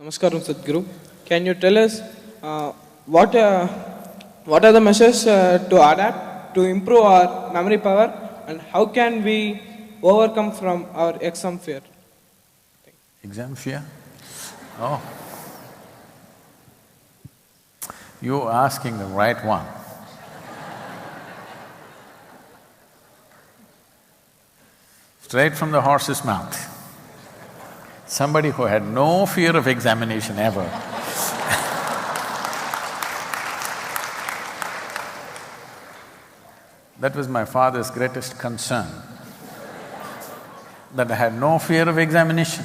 Namaskaram, Sadhguru. Can you tell us what what are the measures to adapt to improve our memory power, and how can we overcome from our exam fear? Exam fear? Oh. You're asking the right one. Straight from the horse's mouth. Somebody who had no fear of examination ever. That was my father's greatest concern, that I had no fear of examination.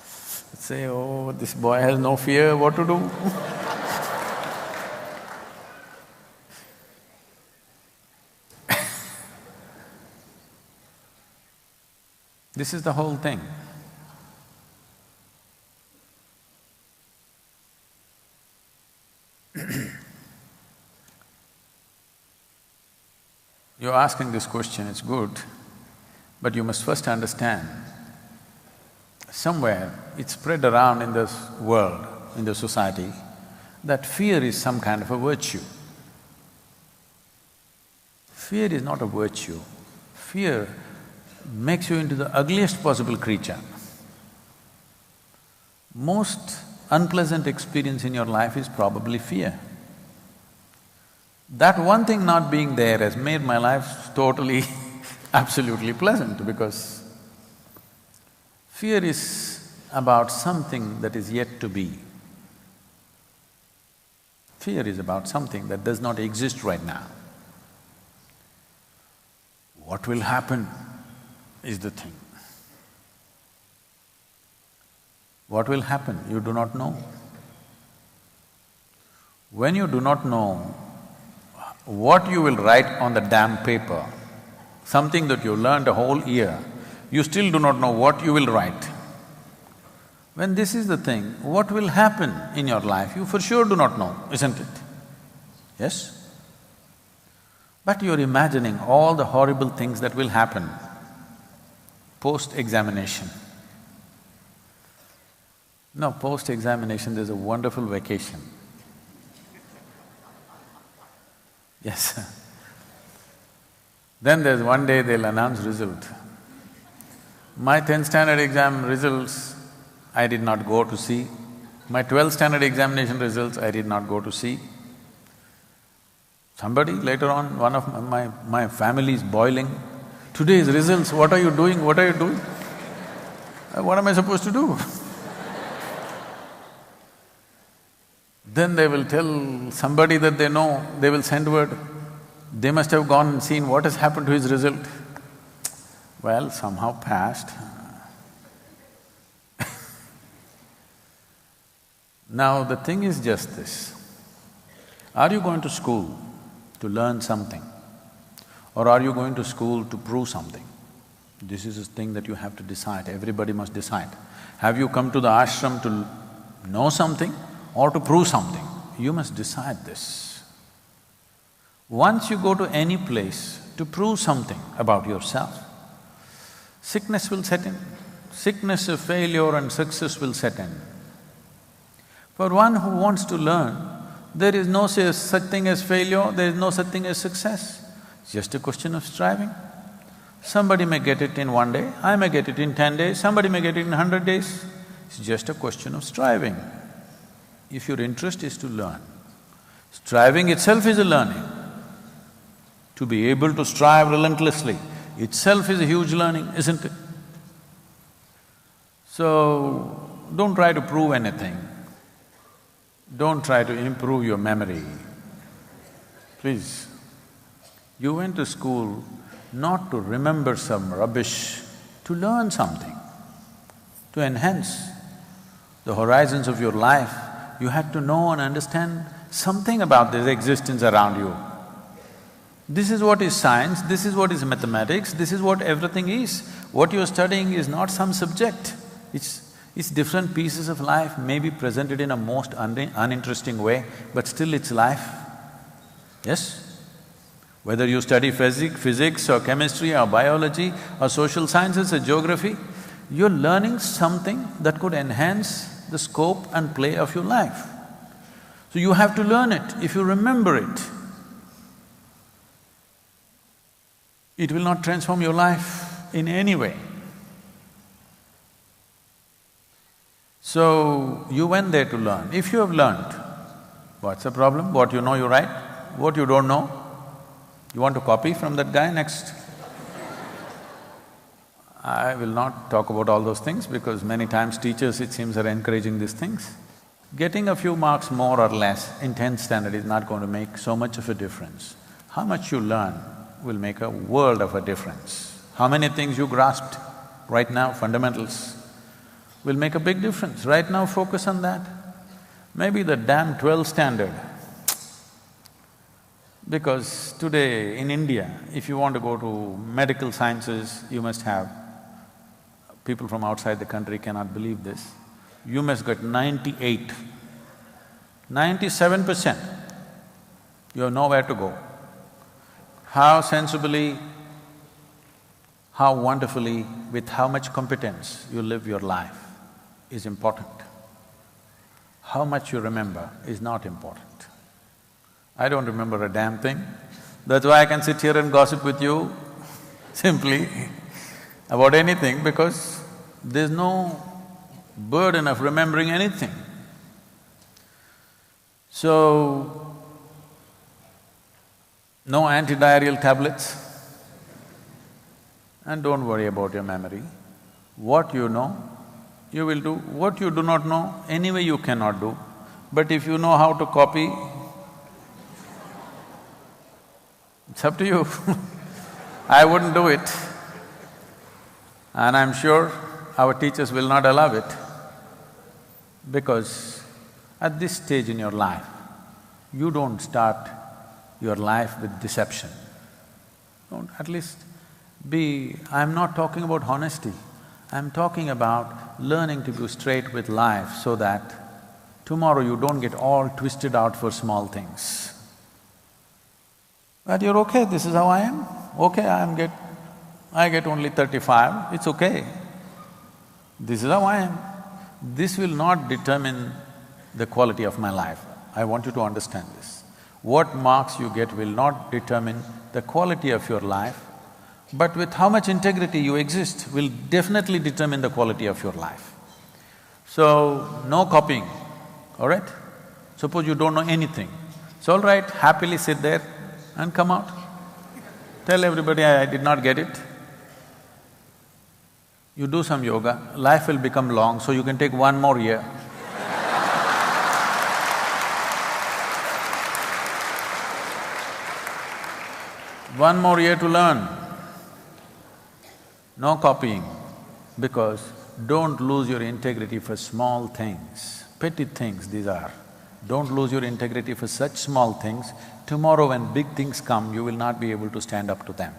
Say, oh, this boy has no fear, what to do? This is the whole thing. You're asking this question, it's good, but you must first understand, somewhere it's spread around in this world, in the society, that fear is some kind of a virtue. Fear is not a virtue. Fear makes you into the ugliest possible creature. Most unpleasant experience in your life is probably fear. That one thing not being there has made my life totally, absolutely pleasant, because fear is about something that is yet to be. Fear is about something that does not exist right now. What will happen is the thing. What will happen, you do not know. When you do not know what you will write on the damn paper, something that you learned a whole year, you still do not know what you will write. When this is the thing, what will happen in your life, you for sure do not know, isn't it? Yes? But you're imagining all the horrible things that will happen post-examination. No, post-examination there's a wonderful vacation. Yes. Then there's one day they'll announce result. My 10th standard exam results, I did not go to see. My 12th standard examination results, I did not go to see. Somebody later on, one of my family is boiling. Today's results, what are you doing, what are you doing? What am I supposed to do? Then they will tell somebody that they know, they will send word. They must have gone and seen what has happened to his result. Well, somehow passed. Now the thing is just this, are you going to school to learn something, or are you going to school to prove something? This is a thing that you have to decide, everybody must decide. Have you come to the ashram to know something or to prove something? You must decide this. Once you go to any place to prove something about yourself, sickness will set in. Sickness of failure and success will set in. For one who wants to learn, there is no such thing as failure, there is no such thing as success. It's just a question of striving. Somebody may get it in one day, I may get it in 10 days, somebody may get it in 100 days. It's just a question of striving. If your interest is to learn, striving itself is a learning. To be able to strive relentlessly itself is a huge learning, isn't it? So, don't try to prove anything. Don't try to improve your memory. Please. You went to school not to remember some rubbish, to learn something, to enhance the horizons of your life. You had to know and understand something about this existence around you. This is what is science, this is what is mathematics, this is what everything is. What you're studying is not some subject, it's different pieces of life, maybe presented in a most uninteresting way, but still it's life. Yes? Whether you study physics or chemistry or biology or social sciences or geography, You're learning something that could enhance the scope and play of your life. So you have to learn it. If you remember it, it will not transform your life in any way. So, you went there to learn. If you have learned, what's the problem? What you know, you write. What you don't know, you want to copy from that guy next. I will not talk about all those things because many times teachers, it seems, are encouraging these things. Getting a few marks more or less in 10th standard is not going to make so much of a difference. How much you learn will make a world of a difference. How many things you grasped right now, fundamentals, will make a big difference. Right now, focus on that. Maybe the damn 12th standard. Because today in India, if you want to go to medical sciences, you must have… people from outside the country cannot believe this. You must get 98, 97%. You have nowhere to go. How sensibly, how wonderfully, with how much competence you live your life is important. How much you remember is not important. I don't remember a damn thing. That's why I can sit here and gossip with you simply about anything, because there's no burden of remembering anything. So, no antidiarrheal tablets, and don't worry about your memory. What you know, you will do. What you do not know, anyway you cannot do. But if you know how to copy, it's up to you. I wouldn't do it. And I'm sure our teachers will not allow it, because at this stage in your life, you don't start your life with deception. Don't… at least be… I'm not talking about honesty, I'm talking about learning to go straight with life so that tomorrow you don't get all twisted out for small things. That you're okay, this is how I am, okay, I get only 35, it's okay. This is how I am. This will not determine the quality of my life. I want you to understand this. What marks you get will not determine the quality of your life, but with how much integrity you exist will definitely determine the quality of your life. So, no copying, all right? Suppose you don't know anything, it's all right, happily sit there and come out. Tell everybody, I did not get it. You do some yoga, life will become long, so you can take 1 more year. One more year to learn. No copying, because don't lose your integrity for small things, petty things these are. Don't lose your integrity for such small things. Tomorrow when big things come, you will not be able to stand up to them.